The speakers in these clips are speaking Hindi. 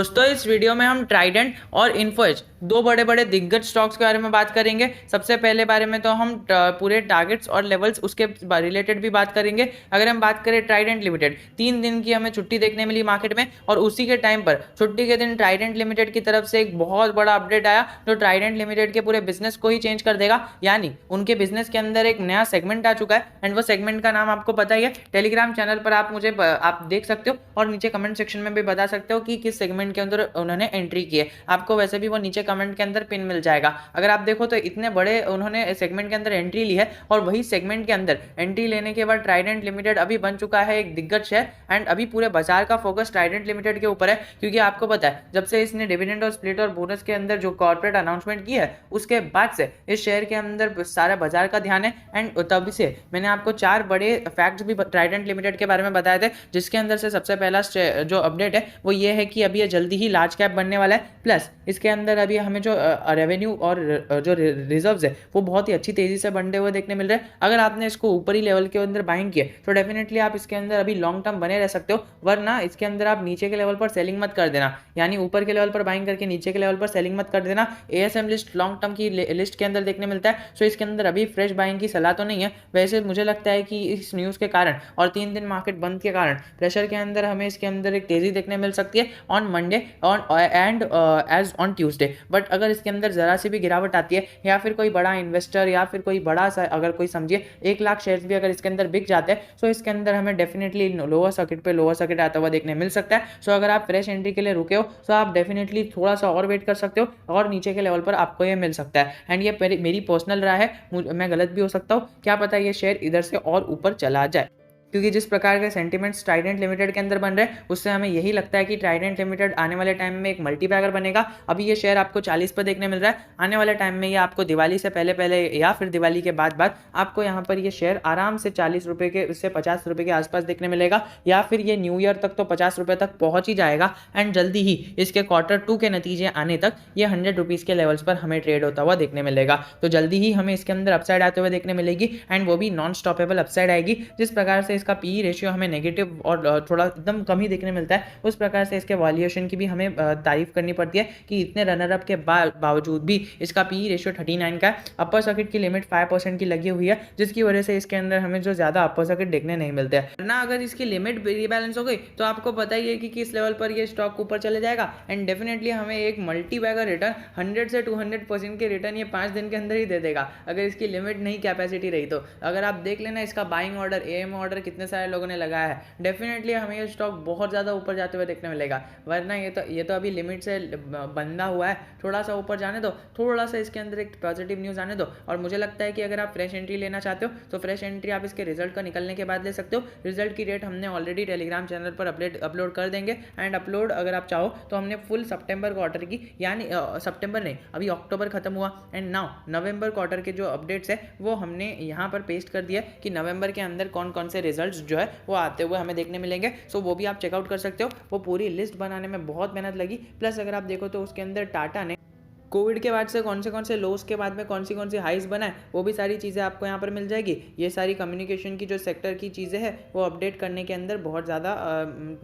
दोस्तों इस वीडियो में हम ट्राइडेंट और इन्फोएज दो बड़े बड़े दिग्गज स्टॉक्स के बारे में बात करेंगे। सबसे पहले बारे में तो हम पूरे टारगेट्स और लेवल्स उसके रिलेटेड भी बात करेंगे। अगर हम बात करें ट्राइडेंट लिमिटेड, 3 दिन की हमें छुट्टी देखने मिली मार्केट में और उसी के टाइम पर छुट्टी के दिन ट्राइडेंट लिमिटेड की तरफ से एक बहुत बड़ा अपडेट आया जो ट्राइडेंट लिमिटेड के पूरे बिजनेस को ही चेंज कर देगा। यानी उनके बिजनेस के अंदर एक नया सेगमेंट आ चुका है एंड वो सेगमेंट का नाम आपको पता ही है। टेलीग्राम चैनल पर आप देख सकते हो और नीचे कमेंट सेक्शन में भी बता सकते हो कि किस सेगमेंट के अंदर उन्होंने एंट्री की है। आपको वैसे भी वो नीचे कमेंट के अंदर पिन मिल जाएगा। अगर आप देखो तो इतने बड़े उन्होंने सेगमेंट के अंदर एंट्री ली है और वही सेगमेंट के अंदर एंट्री लेने के बाद ट्राइडेंट लिमिटेड अभी बन चुका है एक दिग्गज शेयर एंड अभी पूरे बाजार का फोकस ट्राइडेंट लिमिटेड के ऊपर है। क्योंकि आपको पता है जब से इसने डिविडेंड और स्प्लिट और बोनस के अंदर जो कॉर्पोरेट अनाउंसमेंट की है उसके बाद से इस शेयर के अंदर सारा बाजार का ध्यान है एंड तभी से मैंने आपको 4 बड़े फैक्ट्स भी ट्राइडेंट लिमिटेड के बारे में बताए थे, जिसके अंदर से सबसे पहला जो अपडेट है वो ये है कि अभी ये जल्दी ही लार्ज कैप बनने वाला है। प्लस इसके अंदर अभी हमें जो रेवेन्यू और जो रिजर्व्स है वो बहुत ही अच्छी तेजी से बढ़ते हुए देखने मिल रहे हैं। अगर आपने इसको ऊपरी लेवल के अंदर बाइंग किया तो डेफिनेटली आप इसके अंदर अभी लॉन्ग टर्म बने रह सकते हो, वरना इसके अंदर आप नीचे के लेवल पर सेलिंग मत कर देना। यानी ऊपर के लेवल पर बाइंग करके नीचे के लेवल पर सेलिंग मत कर देना। एएसएम लिस्ट लॉन्ग टर्म की लिस्ट के अंदर देखने मिलता है, सो इसके अंदर अभी फ्रेश बाइंग की सलाह तो नहीं है। वैसे मुझे लगता है कि इस न्यूज़ के कारण और 3 दिन मार्केट बंद के कारण प्रेशर के अंदर हमें इसके अंदर एक तेजी देखने मिल सकती है on Monday and as on Tuesday. But अगर इसके अंदर जरा सी भी गिरावट आती है या फिर कोई बड़ा इन्वेस्टर या फिर कोई बड़ा सा अगर कोई समझिए 1 लाख शेयर्स भी अगर इसके अंदर बिक जाते हैं तो इसके अंदर हमें डेफिनेटली लोअर सर्किट आता हुआ देखने मिल सकता है। सो अगर आप फ्रेश एंट्री के लिए रुके हो तो आप डेफिनेटली थोड़ा सा और वेट कर सकते हो और नीचे के लेवल पर आपको ये मिल सकता है। एंड ये मेरी पर्सनल राय है, मैं गलत भी हो सकता हूँ, क्या पता ये शेयर इधर से और ऊपर चला जाए। क्योंकि जिस प्रकार के सेंटिमेंट्स ट्राइडेंट लिमिटेड के अंदर बन रहे हैं उससे हमें यही लगता है कि ट्राइडेंट लिमिटेड आने वाले टाइम में एक मल्टीबैगर बनेगा। अभी ये शेयर आपको 40 पर देखने मिल रहा है, आने वाले टाइम में ये आपको दिवाली से पहले पहले या फिर दिवाली के बाद आपको यहाँ पर ये शेयर आराम से 40 रुपये के उससे 50 रुपये के आसपास देखने मिलेगा, या फिर ये न्यू ईयर तक तो 50 रुपये तक पहुँच ही जाएगा एंड जल्दी ही इसके Q2 के नतीजे आने तक ये 100 रुपीज़ के लेवल्स पर हमें ट्रेड होता हुआ देखने मिलेगा। तो जल्दी ही हमें इसके अंदर अपसाइड आते हुए देखने मिलेगी एंड वो भी नॉन स्टॉपेबल अपसाइड आएगी। जिस प्रकार से इसका पी रेशियो हमें नेगेटिव और थोड़ा एकदम कम ही देखने मिलता है, उस प्रकार से इसके वैल्यूएशन की भी हमें तारीफ करनी पड़ती है कि इतने रनर अप के बावजूद भी इसका पी रेशियो 39 का है। अपर सर्किट की लिमिट 5% की लगी हुई है, जिसकी वजह से इसके अंदर हमें जो ज़्यादा अपर सर्किट देखने नहीं मिलते हैं। वरना अगर इसकी लिमिट रीबैलेंस हो गई तो आपको पता ही है कि किस लेवल पर ये स्टॉक ऊपर चले जाएगा एंड डेफिनेटली हमें एक मल्टी बैगर रिटर्न 100 से 200% के रिटर्न ये 5 दिन के अंदर ही दे देगा अगर इसकी लिमिट नहीं कैपेसिटी रही तो। अगर आप देख लेना इसका बाइंग ऑर्डर एएम ऑर्डर कितने सारे लोगों ने लगाया है, डेफिनेटली हमें ये स्टॉक बहुत ज़्यादा ऊपर जाते हुए देखने मिलेगा। वरना ये तो अभी लिमिट से बंधा हुआ है, थोड़ा सा ऊपर जाने दो, थोड़ा सा इसके अंदर एक पॉजिटिव न्यूज़ आने दो। और मुझे लगता है कि अगर आप फ्रेश एंट्री लेना चाहते हो तो फ्रेश एंट्री आप इसके रिजल्ट का निकलने के बाद ले सकते हो। रिजल्ट की डेट हमने ऑलरेडी टेलीग्राम चैनल पर अपलोड कर देंगे एंड अपलोड अगर आप चाहो तो हमने फुल सितंबर क्वार्टर की, यानी सितंबर नहीं अभी अक्टूबर खत्म हुआ एंड नाउ नवंबर क्वार्टर के जो अपडेट्स है वो हमने यहाँ पर पेस्ट कर दिया कि नवंबर के अंदर कौन कौन से रिजल्ट्स जो है वो आते हुए हमें देखने मिलेंगे। सो वो भी आप चेकआउट कर सकते हो। वो पूरी लिस्ट बनाने में बहुत मेहनत लगी। प्लस अगर आप देखो तो उसके अंदर टाटा ने कोविड के बाद से कौन से लोस के बाद में कौन सी हाइस बनाए वो भी सारी चीज़ें आपको यहाँ पर मिल जाएगी। ये सारी कम्युनिकेशन की जो सेक्टर की चीज़ें हैं वो अपडेट करने के अंदर बहुत ज़्यादा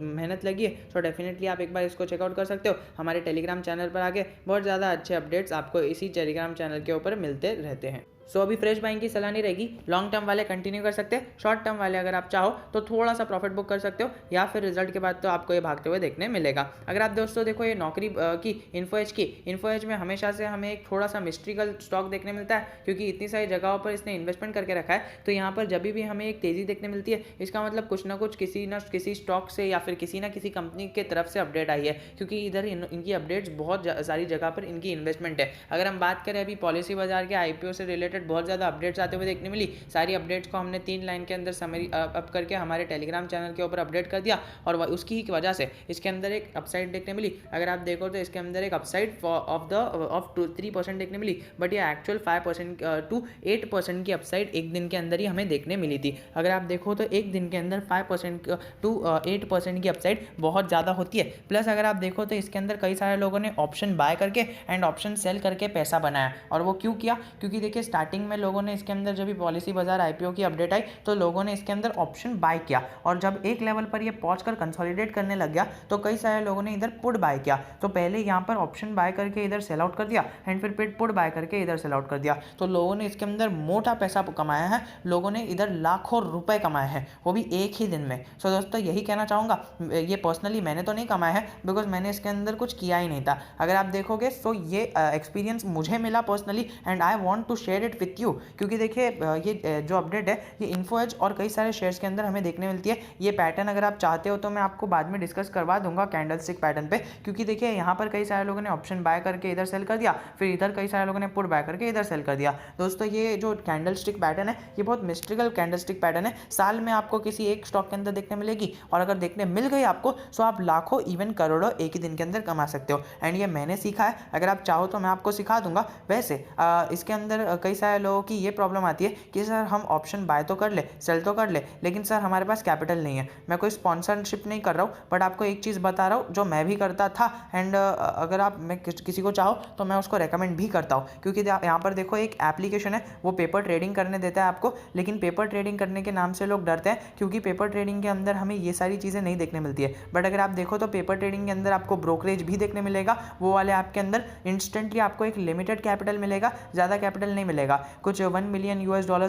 मेहनत लगी है। सो डेफिनेटली आप एक बार इसको चेकआउट कर सकते हो। हमारे टेलीग्राम चैनल पर आके बहुत ज़्यादा अच्छे अपडेट्स आपको इसी टेलीग्राम चैनल के ऊपर मिलते रहते हैं। सो अभी फ्रेश बाइंग की सलाह नहीं रहेगी। लॉन्ग टर्म वाले कंटिन्यू कर सकते हैं, शॉर्ट टर्म वाले अगर आप चाहो तो थोड़ा सा प्रॉफिट बुक कर सकते हो या फिर रिजल्ट के बाद तो आपको ये भागते हुए देखने मिलेगा। अगर आप दोस्तों देखो ये नौकरी की इन्फोएज में हमेशा से हमें एक थोड़ा सा मिस्ट्रिकल स्टॉक देखने मिलता है, क्योंकि इतनी सारी जगहों पर इसने इन्वेस्टमेंट करके रखा है। तो यहाँ पर जब भी हमें एक तेज़ी देखने मिलती है इसका मतलब कुछ ना कुछ किसी न किसी स्टॉक से या फिर किसी ना किसी कंपनी के तरफ से अपडेट आई है, क्योंकि इधर इनकी अपडेट्स बहुत सारी जगह पर इनकी इन्वेस्टमेंट है। अगर हम बात करें अभी पॉलिसी बाजार के IPO से रिलेटेड बहुत ज़्यादा अपडेट्स आते हुए देखने मिली। सारी अपडेट्स को हमने 3 लाइन के अंदर समरी अप करके हमारे टेलीग्राम चैनल के ऊपर अपडेट कर दिया और उसकी ही वजह से इसके अंदर एक अपसाइड देखने मिली। अगर आप देखो तो इसके अंदर एक अपसाइड ऑफ 3% देखने मिली, बट ये एक्चुअल 5% to 8% की अपसाइड एक दिन के अंदर ही हमें देखने मिली थी। अगर आप देखो तो एक दिन के अंदर 5% to 8% की अपसाइड बहुत ज़्यादा होती है। प्लस अगर आप देखो तो इसके अंदर कई सारे लोगों ने ऑप्शन बाय करके एंड ऑप्शन सेल करके पैसा बनाया। और वो क्यों किया? क्योंकि देखिए स्टार्टिंग में लोगों ने इसके अंदर जब भी पॉलिसी बाजार आईपीओ की अपडेट आई तो लोगों ने इसके अंदर ऑप्शन बाय किया, और जब एक लेवल पर ये पहुंच कर कंसोलिडेट करने लग गया तो कई सारे लोगों ने इधर पुट बाय किया। तो पहले यहाँ पर ऑप्शन बाय करके इधर सेल आउट कर दिया एंड फिर पुट बाय करके इधर सेल आउट कर दिया। तो लोगों ने इसके अंदर मोटा पैसा कमाया है, लोगों ने इधर लाखों रुपए कमाए हैं, वो भी एक ही दिन में। सो दोस्तों यही कहना चाहूँगा, ये पर्सनली मैंने तो नहीं कमाया है बिकॉज मैंने इसके अंदर कुछ किया ही नहीं था। अगर आप देखोगे सो ये एक्सपीरियंस मुझे मिला personally and I want to share it with you, क्योंकि देखिए ये जो अपडेट है ये इन्फोएज और कई सारे शेयर्स के अंदर हमें देखने मिलती है। ये पैटर्न अगर आप चाहते हो तो मैं आपको बाद में डिस्कस करवा दूंगा कैंडल स्टिक पैटर्न पे, क्योंकि देखिए यहाँ पर कई सारे लोगों ने ऑप्शन बाय करके इधर सेल कर दिया, फिर इधर कई सारे लोगों ने पुट बाय करके इधर सेल कर दिया। दोस्तों ये जो कैंडल स्टिक पैटर्न है ये बहुत मिस्ट्रिकल कैंडल स्टिक पैटर्न है, साल में आपको किसी एक स्टॉक के अंदर देखने मिलेगी, और अगर देखने मिल गई आपको तो आप लाखों इवन करोड़ों एक ही दिन के अंदर कमा सकते हो। एंड ये मैंने सीखा है, अगर आप चाहो तो मैं आपको सिखा दूंगा। वैसे इसके अंदर कई सारे लोगों की ये प्रॉब्लम आती है कि सर हम ऑप्शन बाय तो कर ले, सेल तो कर ले, लेकिन सर हमारे पास कैपिटल नहीं है। मैं कोई स्पॉन्सरशिप नहीं कर रहा हूँ, बट आपको एक चीज़ बता रहा हूँ जो मैं भी करता था, एंड अगर आप मैं किसी को चाहो तो मैं उसको रेकमेंड भी करता हूँ, क्योंकि यहाँ पर देखो एक एप्लीकेशन है वो पेपर ट्रेडिंग करने देता है आपको, लेकिन पेपर ट्रेडिंग करने के नाम से लोग डरते हैं क्योंकि पेपर ट्रेडिंग के अंदर हमें ये सारी चीज़ें नहीं देखने मिलती है। बट अगर आप देखो तो पेपर ट्रेडिंग के अंदर आपको ब्रोकरेज भी देखने मिलेगा, वो वाले ऐप के अंदर इंस्टेंटली आपको एक लिमिटेड कैपिटल मिलेगा, ज़्यादा कैपिटल नहीं मिलेगा, कुछ $1 मिलियन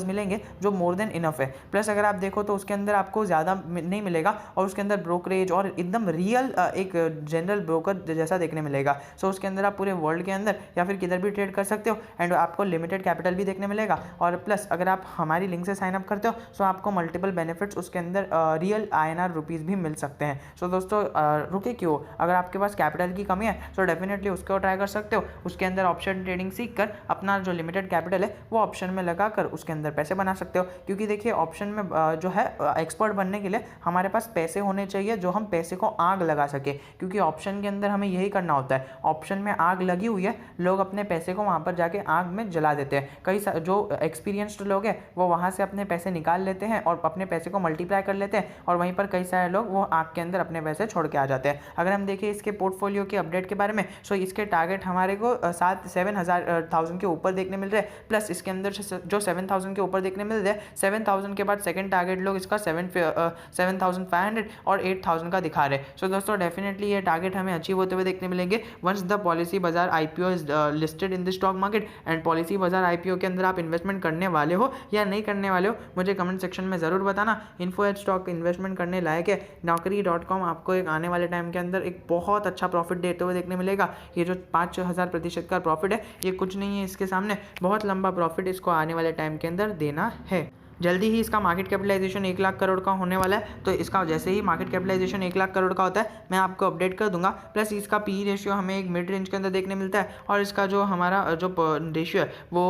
मिलेंगे जो मोर देन इनफ है। प्लस अगर आप देखो तो उसके अंदर आपको ज़्यादा नहीं मिलेगा, और उसके अंदर ब्रोकरेज और एकदम रियल एक जनरल ब्रोकर जैसा देखने मिलेगा। सो उसके अंदर आप पूरे वर्ल्ड के अंदर या फिर किधर भी ट्रेड कर सकते हो, एंड आपको लिमिटेड कैपिटल भी देखने मिलेगा। और प्लस अगर आप हमारी लिंक से साइन अप करते हो सो आपको मल्टीपल बेनिफिट्स उसके अंदर रियल INR रुपीज़ भी मिल सकते हैं। सो दोस्तों रुके क्यों, अगर आपके पास कैपिटल की कमी है सो डेफिनेटली उसको ट्राई कर सकते हो। उसके अंदर ऑप्शन ट्रेडिंग सीख कर अपना जो लिमिटेड कैपिटल है वो ऑप्शन में लगाकर उसके अंदर पैसे बना सकते हो, क्योंकि देखिए ऑप्शन में जो है एक्सपर्ट बनने के लिए हमारे पास पैसे होने चाहिए जो हम पैसे को आग लगा सके, क्योंकि ऑप्शन के अंदर हमें यही करना होता है। ऑप्शन में आग लगी हुई है, लोग अपने पैसे को वहाँ पर जाके आग में जला देते हैं। कई जो एक्सपीरियंस्ड लोग हैं वो वहाँ से अपने पैसे निकाल लेते हैं और अपने पैसे को मल्टीप्लाई कर लेते हैं, और वहीं पर कई सारे लोग वो आग के अंदर अपने पैसे छोड़ के आ जाते हैं। अगर हम देखें इसके पोर्टफोलियो के अपडेट के बारे में, सो इसके टारगेट हमारे को 7,000 के ऊपर देखने मिल रहे हैं। प्लस इसके अंदर जो 7,000 के ऊपर देखने मिल रहे हैं, 7,000 के बाद सेकंड टारगेट लोग इसका 7,500 और 8,000 का दिखा रहे हैं। सो दोस्तों डेफिनेटली ये टारगेट हमें अचीव होते हुए देखने मिलेंगे वंस द पॉलिसी बाजार IPO is listed in the stock market. And policy बाजार IPO के अंदर आप इन्वेस्टमेंट करने वाले हो या नहीं करने वाले हो मुझे कमेंट सेक्शन में ज़रूर बताना। इन्फोएज स्टॉक इन्वेस्टमेंट करने लायक है। Naukri.com आपको एक आने वाले टाइम के अंदर एक बहुत अच्छा प्रॉफिट देते हुए देखने मिलेगा। ये जो 5,000% का प्रॉफिट है ये कुछ नहीं है, इसके सामने बहुत लंबा प्रॉफिट इसको आने वाले टाइम के अंदर देना है। जल्दी ही इसका मार्केट कैपिटलाइजेशन 1 लाख करोड़ का होने वाला है, तो इसका जैसे ही मार्केट कैपिटलाइजेशन 1 लाख करोड़ का होता है मैं आपको अपडेट कर दूंगा। प्लस इसका PE रेशियो हमें एक मिड रेंज के अंदर देखने मिलता है, और इसका जो हमारा जो रेशियो है वो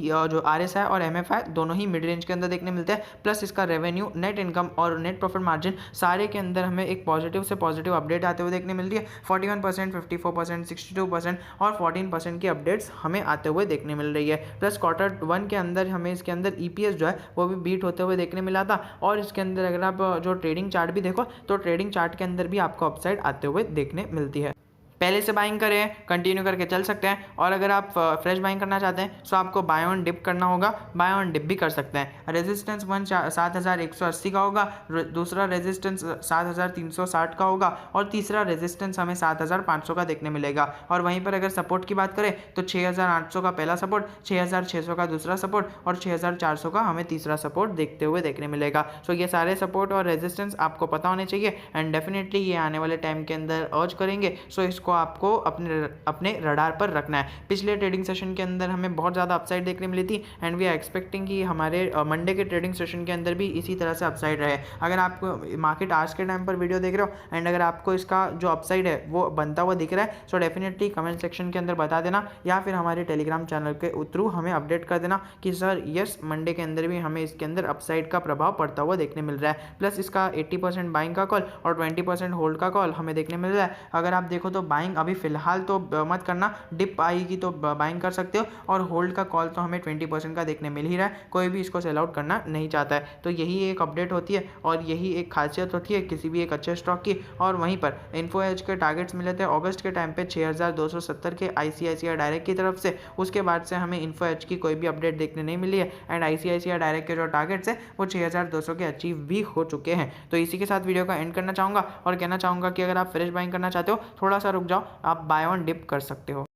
जो RSI और MFI दोनों ही मिड रेंज के अंदर देखने मिलते हैं। प्लस इसका रेवेन्यू, नेट इनकम और नेट प्रॉफिट मार्जिन सारे के अंदर हमें एक पॉजिटिव से पॉजिटिव अपडेट आते हुए देखने मिलती है। 41%, 54%, 62% और 14% की अपडेट्स हमें आते हुए देखने मिल रही है। प्लस Q1 के अंदर हमें इसके अंदर EPS जो है वो भी बीट होते हुए देखने मिला था। और इसके अंदर अगर आप जो ट्रेडिंग चार्ट भी देखो तो ट्रेडिंग चार्ट के अंदर भी आपको अपसाइड आते हुए देखने मिलती है। पहले से बाइंग करें, कंटिन्यू करके चल सकते हैं, और अगर आप फ्रेश बाइंग करना चाहते हैं तो आपको बाय ऑन डिप करना होगा, बाय ऑन डिप भी कर सकते हैं। रेजिस्टेंस 7,180 का होगा, दूसरा रेजिस्टेंस 7,360 का होगा, और तीसरा रेजिस्टेंस हमें 7,500 का देखने मिलेगा। और वहीं पर अगर सपोर्ट की बात करें तो 6,800 का पहला सपोर्ट, 6,600 का दूसरा सपोर्ट और 6,400 का हमें तीसरा सपोर्ट देखते हुए देखने मिलेगा। सो ये सारे सपोर्ट और रेजिस्टेंस आपको पता होने चाहिए, एंड डेफिनेटली ये आने वाले टाइम के अंदर अर्ज करेंगे। सो इसको आपको अपने रडार पर रखना है। पिछले ट्रेडिंग सेशन के अंदर हमें बहुत ज़्यादा अपसाइड देखने मिली थी, एंड वी आर एक्सपेक्टिंग कि हमारे मंडे के ट्रेडिंग सेशन के अंदर भी इसी तरह से अपसाइड रहे। अगर आप मार्केट आज के टाइम पर वीडियो देख रहे हो एंड अगर आपको इसका जो अपसाइड है वो बनता हुआ दिख रहा है, सो डेफिनेटली कमेंट सेक्शन के अंदर बता देना, या फिर हमारे टेलीग्राम चैनल के थ्रू हमें अपडेट कर देना कि सर यस मंडे के अंदर भी हमें इसके अंदर अपसाइड का प्रभाव पड़ता हुआ देखने मिल रहा है। प्लस इसका 80% बाइंग का कॉल और 20% होल्ड का कॉल हमें देखने मिल रहा है। अगर आप देखो तो बाइंग अभी फिलहाल तो मत करना, डिप आएगी तो बाइंग कर सकते हो, और होल्ड का कॉल तो हमें 20% का देखने मिल ही रहा है, कोई भी इसको सेल आउट करना नहीं चाहता है। तो यही एक अपडेट होती है और यही एक खासियत होती है किसी भी एक अच्छे स्टॉक की। और वहीं पर इन्फो एज के टारगेट्स मिले थे अगस्त के टाइम पे 6270 के आईसीआईसीआई डायरेक्ट की तरफ से। उसके बाद से हमें इन्फो एज की कोई भी अपडेट देखने नहीं मिली है, एंड आईसीआईसीआई डायरेक्ट के जो टारगेट्स है वो 6200 के अचीव भी हो चुके हैं। तो इसी के साथ वीडियो का एंड करना चाहूँगा और कहना चाहूँगा कि अगर आप फ्रेश बाइंग करना चाहते हो थोड़ा सा रुक जाओ, आप बाय ऑन डिप कर सकते हो।